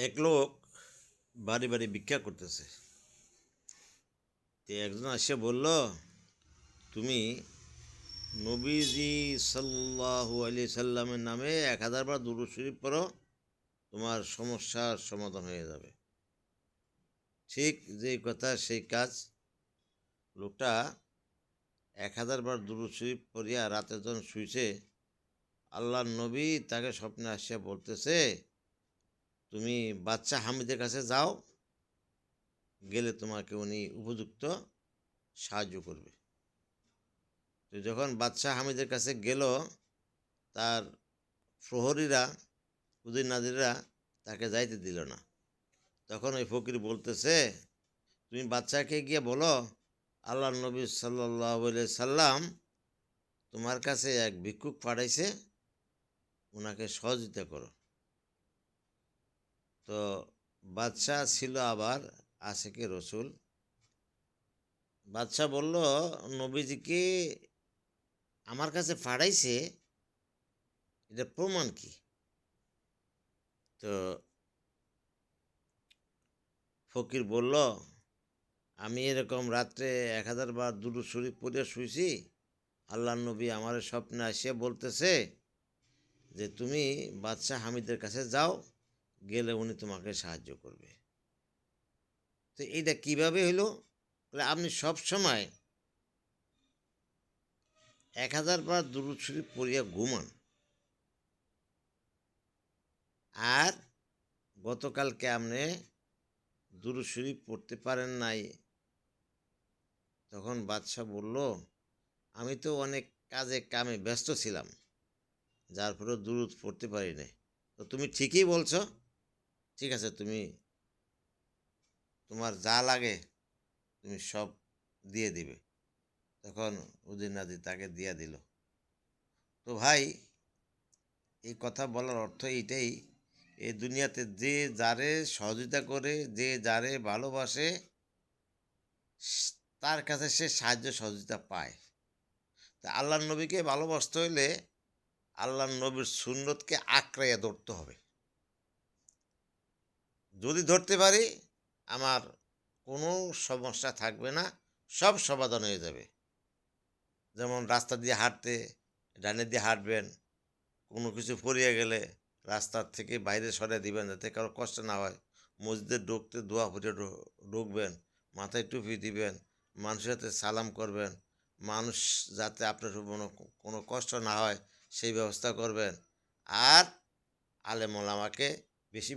এক লোক বাড়ি বাড়ি ভিক্ষা করতেছে। তো একজন এসে বলল, তুমি নবীজি সাল্লাল্লাহু আলাইহি সাল্লামের নামে 1000 বার দুরূদ শরীফ পড়ো, তোমার সমস্যার সমাধান হয়ে যাবে। ঠিক যেই কথা সেই কাজ। লোকটা 1000 বার দুরূদ শরীফ পড়িয়া রাতে যখন শুইছে, আল্লাহর নবী তাকে স্বপ্নে আসিয়া বলতেছে, তুমি বাচ্চা হামিদের কাছে যাও, গেলে তোমাকে উনি উপযুক্ত সাহায্য করবে। তো যখন বাদশাহ হামিদের কাছে গেল, তার প্রহরীরা, উদিন নাজিরা তাকে যাইতে দিল না। তখন ওই ফকির বলতেছে, তুমি বাচ্চাকে গিয়ে বলো, আল্লাহ নবী সাল্লাল্লাহু আলাইহি সাল্লাম তোমার কাছে এক ভিক্ষুক পাঠাইছে, ওনাকে সহযোগিতা করো। তো বাদশাহ ছিল আবার আশেকে রসুল। বাদশাহ বলল, নবীজিকে আমার কাছে পাঠাইছে, এটা প্রমাণ কি? তো ফকির বলল, আমি এরকম রাত্রে 1000 বার দুরূদ শরীফ পড়ে শুয়েছি, আল্লাহর নবী আমার স্বপ্নে আসিয়া বলতেছে যে তুমি বাদশাহ হামিদের কাছে যাও, গেলে উনি তোমাকে সাহায্য করবে। তো এইটা কিভাবে হইলো? বলে, আপনি সব সময় 1000 বার দুরূদ শরীফ পড়িয়া ঘুমান, আর গতকালকে আপনি দুরূদ শরীফ পড়তে পারেন নাই। তখন বাদশাহ বলল, আমি তো অনেক কাজে কামে ব্যস্ত ছিলাম, যার ফলে দুরূদ পড়তে পারি নাই। তো তুমি ঠিকই বলছো, ঠিক আছে, তুমি তোমার যা লাগে তুমি সব দিয়ে দিবে। তখন উদিন নাজি তাকে দিয়া দিল। তো ভাই, এই কথা বলার অর্থ এইটাই, এই দুনিয়াতে যে যারে সহযোগিতা করে, যে যারে ভালোবাসে, তার কাছে সে সাহায্য সহযোগিতা পায়। তা আল্লাহর নবীকে ভালোবাসতে হইলে আল্লাহর নবীর সুন্নতকে আঁকড়াইয়া ধরতে হবে। যদি ধরতে পারি, আমার কোনো সমস্যা থাকবে না, সব সমাধান হয়ে যাবে। যেমন রাস্তা দিয়ে হাঁটতে, ডানে দিয়ে হাঁটবেন, কোনো কিছু পড়িয়া গেলে রাস্তার থেকে বাইরে সরিয়ে দিবেন যাতে কারো কষ্ট না হয়। মসজিদে ঢুকতে দোয়া পড়ে ঢুকবেন, মাথায় টুপি দিবেন, মানুষের সাথে সালাম করবেন, মানুষ যাতে আপনার কোনো কোনো কষ্ট না হয় সেই ব্যবস্থা করবেন। আর আলেম ওলামাকে বেশি